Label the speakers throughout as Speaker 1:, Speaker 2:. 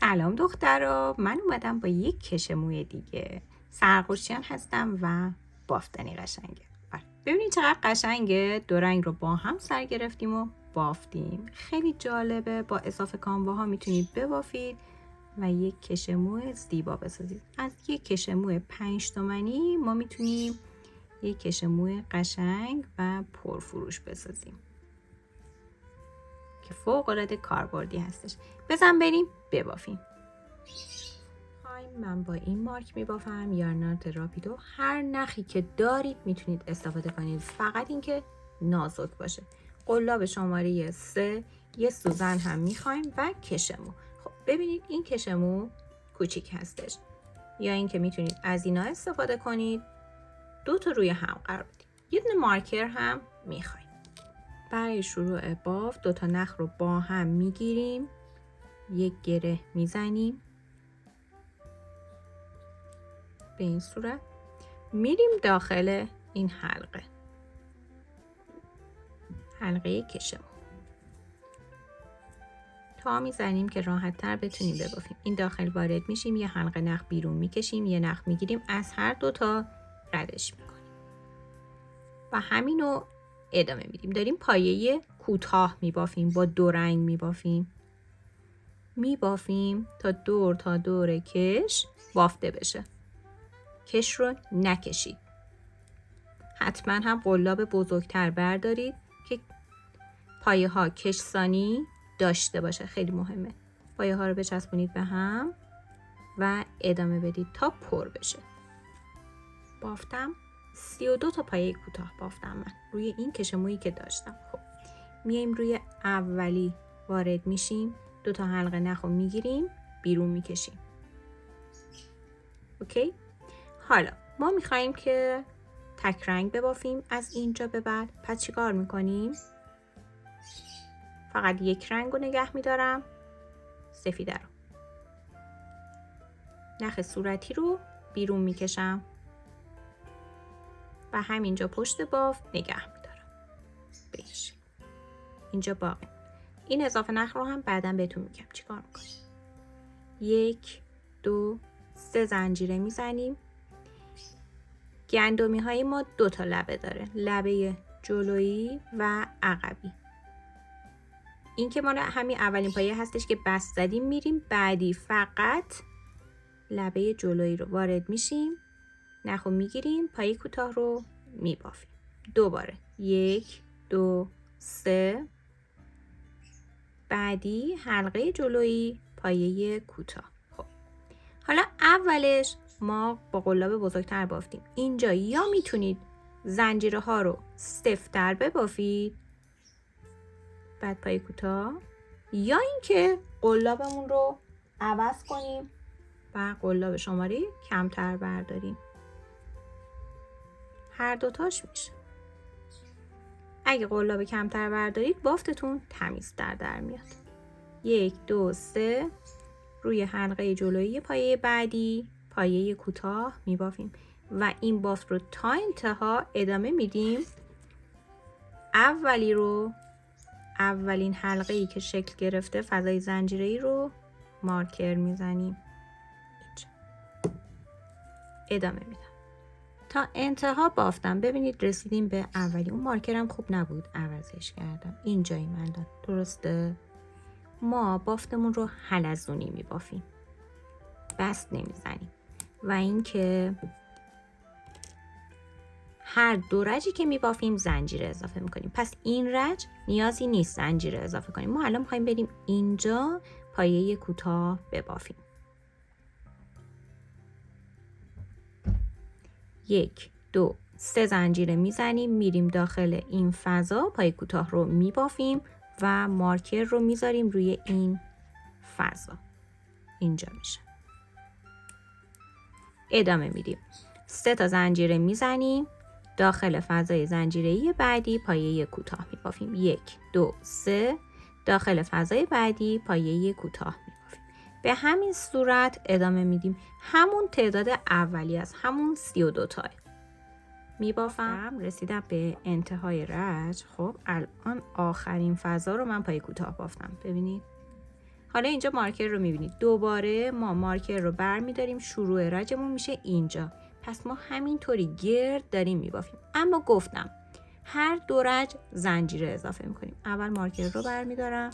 Speaker 1: سلام دخترا، من اومدم با یک کش موی دیگه. سرخوشیان هستم و بافتنی قشنگه. ببینید چقدر قشنگه. دو رنگ رو با هم سر گرفتیم و بافتیم. خیلی جالبه. با اضافه کامواها میتونید ببافید و یک کش موی زیبا بسازید. از یک کش موی 5 تومانی ما میتونیم یک کش موی قشنگ و پرفروش بسازیم که فوق العاده کاربردی هستش. بزن بریم ببافیم. من با این مارک میبافم، یارنارت راپیدو. هر نخی که دارید میتونید استفاده کنید، فقط اینکه نازک باشه. قلاب شماره 3 یه سوزن هم میخوایم و کشمو. خب ببینید این کشمو کوچیک هستش، یا اینکه میتونید از اینا استفاده کنید. 2 تا روی هم قرار بدید. یه دونه مارکر هم میخوایم. برای شروع باف 2 تا نخ رو با هم میگیریم، یک گره میزنیم. به این صورت میریم داخل این حلقه کشمو تا میزنیم که راحت تر بتونیم ببافیم. این داخل وارد میشیم، یه حلقه نخ بیرون میکشیم، یه نخ میگیریم، از هر 2 تا ردش میکنیم و همینو ادامه میدیم. داریم پایه کوتاه میبافیم، با 2 رنگ میبافیم تا دور کش بافته بشه. کش رو نکشید. حتما هم قلاب بزرگتر بردارید که پایه ها کشسانی داشته باشه. خیلی مهمه. پایه ها رو بچسبونید به هم و ادامه بدید تا پر بشه. بافتم 32 تا پایه کوتاه بافتم من روی این کش مویی که داشتم. خب میایم روی اولی وارد میشیم، 2 تا حلقه نخ رو میگیریم، بیرون میکشیم. اوکی؟ حالا ما میخواییم که تک رنگ ببافیم از اینجا به بعد. پس چیکار میکنیم؟ فقط یک رنگ رو نگه میدارم، سفیده رو. نخ صورتی رو بیرون میکشم و همینجا پشت باف نگه میدارم. بهش اینجا باقی. این اضافه نخ رو هم بعداً بهتون میگم چیکار میکنیم. 1 2 3 زنجیره میزنیم. گندمی های ما 2 تا لبه داره، لبه جلویی و عقبی. این که مال همین اولین پایه هستش که بست زدیم. میریم بعدی، فقط لبه جلویی رو وارد میشیم، نخو میگیریم، پایه کوتاه رو میبافیم. دوباره 1 2 3. بعدی حلقه جلویی، پایه کوتاه. خب حالا اولش ما با قلاب بزرگتر بافتیم. اینجا یا میتونید زنجیره ها رو سفت‌تر ببافید، بعد پای کوتاه، یا اینکه قلابمون رو عوض کنیم و قلاب شماره کمتر برداریم. هر دوتاش میشه. اگه قلاب کمتر بردارید بافتتون تمیزتر در میاد. 1 2 3 روی حلقه جلویی پایه بعدی، پایه کوتاه میبافیم و این بافت رو تا انتها ادامه میدیم. اولین حلقه ای که شکل گرفته، فضای زنجیره‌ای رو مارکر میزنیم. ادامه میدم تا انتها بافتم. ببینید رسیدیم به اولی. اون مارکرم خوب نبود، عوضش کردم. اینجایی من درسته. ما بافتمون رو حلزونی میبافیم، بست نمیزنیم. و اینکه هر 2 رجی که میبافیم زنجیره اضافه میکنیم. پس این رج نیازی نیست زنجیره اضافه کنیم. ما الان میخوایم بریم اینجا پایه کوتاه ببافیم. 1 2 3 زنجیره میزنیم، میریم داخل این فضا، پایه کوتاه رو میبافیم و مارکر رو میذاریم روی این فضا. اینجا میشه. ادامه میدیم. 3 تا زنجیره میزنیم، داخل فضای زنجیره‌ای بعدی پایه کوتاه میبافیم. 1 2 3 داخل فضای بعدی پایه کوتاه میبافیم. به همین صورت ادامه میدیم. همون تعداد اولی از همون 32 تا میبافم. رسیدم به انتهای رج. خب الان آخرین فضا رو من پایه کوتاه بافتم. ببینید حالا اینجا مارکر رو میبینید. دوباره ما مارکر رو برمیداریم، شروع رجمون میشه اینجا. پس ما همینطوری گرد داریم میبافیم. اما گفتم هر دو رج زنجیره اضافه میکنیم. اول مارکر رو برمیدارم،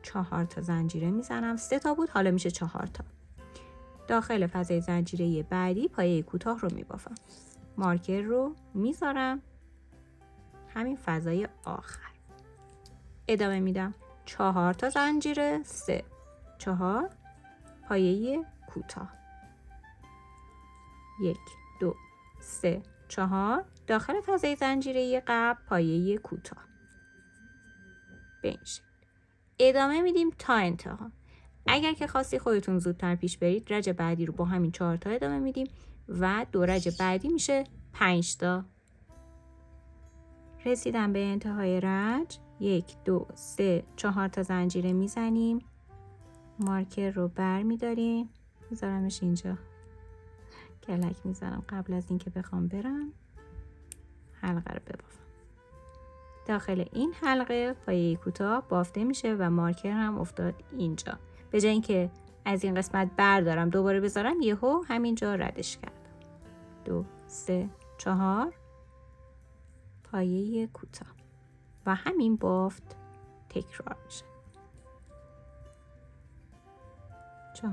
Speaker 1: 4 تا زنجیره میزنم. 3 تا بود، حالا میشه 4 تا. داخل فضای زنجیره بعدی پایه کوتاه رو میبافم. مارکر رو میذارم همین فضای آخر. ادامه میدم. 4 تا زنجیره، 3 4 پایه کوتاه. 1 2 3 4 داخل فضای زنجیره قبل پایه کوتاه. به این شکل ادامه میدیم تا انتها. اگر که خواستی خودتون زودتر پیش برید، رج بعدی رو با همین 4 تا ادامه میدیم و دو رج بعدی میشه 5 تا. رسیدم به انتهای رج. 1 2 3 4 تا زنجیره میزنیم. مارکر رو بر میداریم، میذارمش اینجا. کلک میزنم قبل از اینکه بخوام برم حلقه رو ببافم. داخل این حلقه پایه کوتاه بافته میشه و مارکر هم افتاد اینجا. به جای اینکه از این قسمت بردارم دوباره بذارم، یهو همینجا ردش کردم. 2 3 4 پایه کوتاه و همین بافت تکرار میشه. 4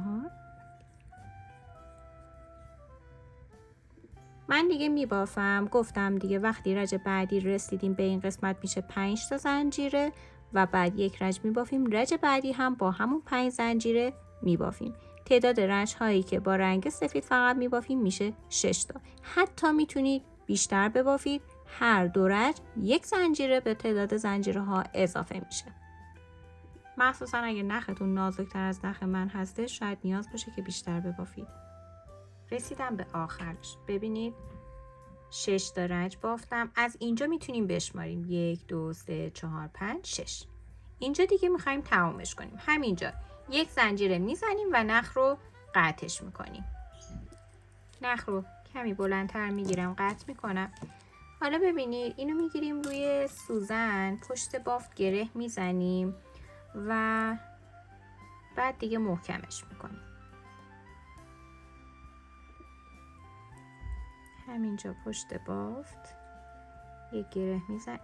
Speaker 1: من دیگه میبافم. گفتم دیگه وقتی رج بعدی رسیدیم به این قسمت میشه 5 تا زنجیره و بعد یک رج میبافیم. رج بعدی هم با همون 5 زنجیره میبافیم. تعداد رج هایی که با رنگ سفید فقط میبافیم میشه 6 تا. حتی میتونید بیشتر ببافید. هر دو رج یک زنجیره به تعداد زنجیره ها اضافه میشه. مخصوصا اگه نختون نازکتر از نخ من هسته، شاید نیاز باشه که بیشتر ببافید. رسیدم به آخرش. ببینید 6 تا رج بافتم. از اینجا میتونیم بشماریم 1 2 3 4 5 6. اینجا دیگه میخوایم تمامش کنیم. همینجا یک زنجیره میزنیم و نخ رو قطعش میکنیم. نخ رو کمی بلندتر میگیرم، قطع میکنم. حالا ببینید اینو میگیریم روی سوزن، پشت بافت گره میزنیم و بعد دیگه محکمش میکنیم. همینجا پشت بافت یک گره میزن.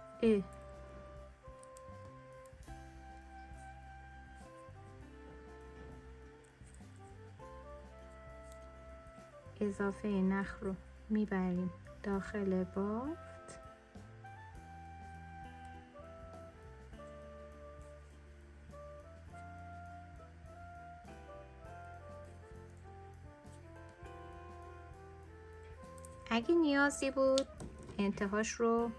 Speaker 1: اضافه نخ رو میبریم داخل بافت. اگه نیازی بود انتهاش رو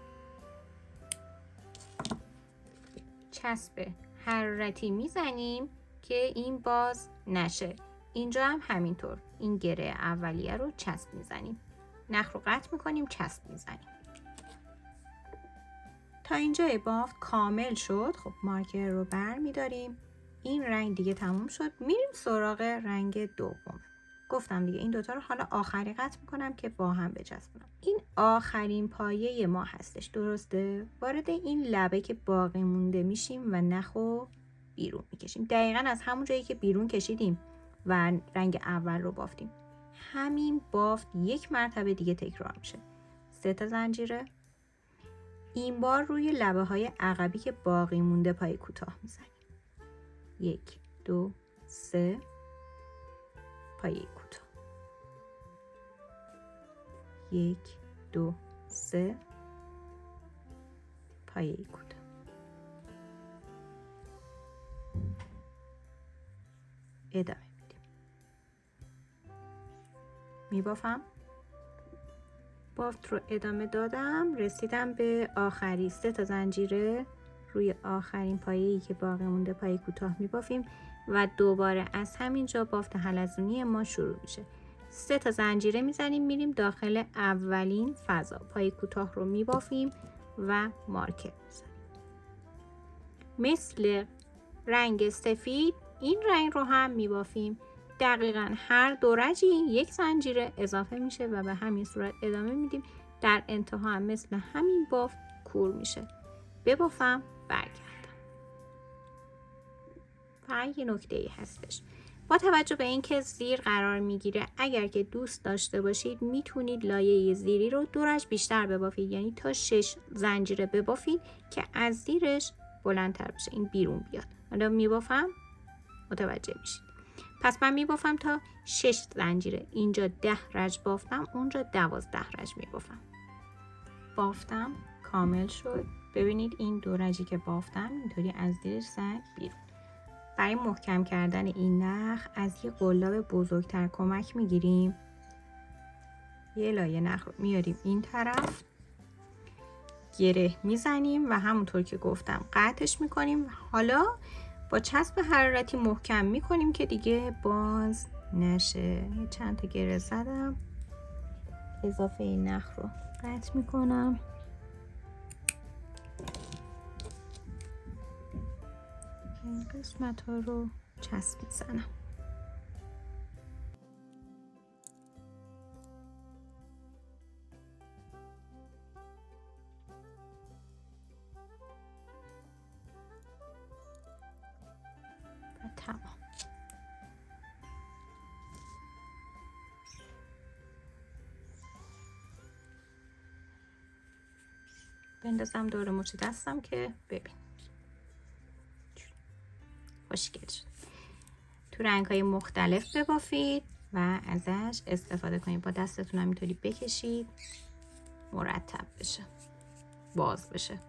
Speaker 1: چسب حرارتی میزنیم که این باز نشه. اینجا هم همینطور این گره اولیه رو چسب میزنیم. نخ رو قطع میکنیم، چسب میزنیم. تا اینجا بافت کامل شد. خب مارکر رو بر میداریم. این رنگ دیگه تموم شد. میریم سراغ رنگ دوم. گفتم دیگه این دوتا رو حالا آخری قطع میکنم که با هم بچسبونم. این آخرین پایه ما هستش، درسته؟ وارد این لبه که باقی مونده میشیم و نخو بیرون میکشیم. دقیقاً از همون جایی که بیرون کشیدیم و رنگ اول رو بافتیم، همین بافت یک مرتبه دیگه تکرار میشه. 3 تا زنجیره. این بار روی لبه های عقبی که باقی مونده پای کوتاه میزنیم. 1 2 3 پایه کوتاه. 1 2 3 پایه کوتاه. ادامه میدیم. میبافم. بافت رو ادامه دادم. رسیدم به آخری. 3 تا زنجیره روی آخرین پایه‌ای که باقی مونده پای کوتاه میبافیم و دوباره از همینجا بافت حلزونی ما شروع میشه. 3 تا زنجیره میزنیم، میریم داخل اولین فضا. پای کوتاه رو میبافیم و مارکر میزنیم. مثل رنگ سفید این رنگ رو هم میبافیم. دقیقاً هر دو رجی یک زنجیره اضافه میشه و به همین صورت ادامه میدیم. در انتها هم مثل همین بافت کور میشه. ببافم، برگردم. فقط یه نکته ای هستش، با توجه به اینکه زیر قرار میگیره، اگر که دوست داشته باشید میتونید لایه زیری رو دورش بیشتر ببافید، یعنی تا 6 زنجیره ببافید که از زیرش بلندتر بشه، این بیرون بیاد. حالا میبافم متوجه میشید. پس من میبافم تا 6 زنجیره، اینجا 10 رج بافتم، اونجا 12 رج میبافم. بافتم کامل شد. ببینید این دو رجی که بافتم اینطوری از زیرش زد بیرون. برای محکم کردن این نخ از یه قلاب بزرگتر کمک میگیریم. یه لایه نخ رو میاریم این طرف، گره میزنیم و همونطور که گفتم قطعش میکنیم. حالا با چسب حرارتی محکم میکنیم که دیگه باز نشه. چند تا گره زدم، اضافه این نخ رو قطع میکنم. این قسمت ها رو چسب میزنم. و تمام. بندازم دور مچ دستم که ببین خوشگل شد. تو رنگ‌های مختلف ببافید و ازش استفاده کنید. با دستتون هم اینطوری بکشید مرتب بشه، باز بشه.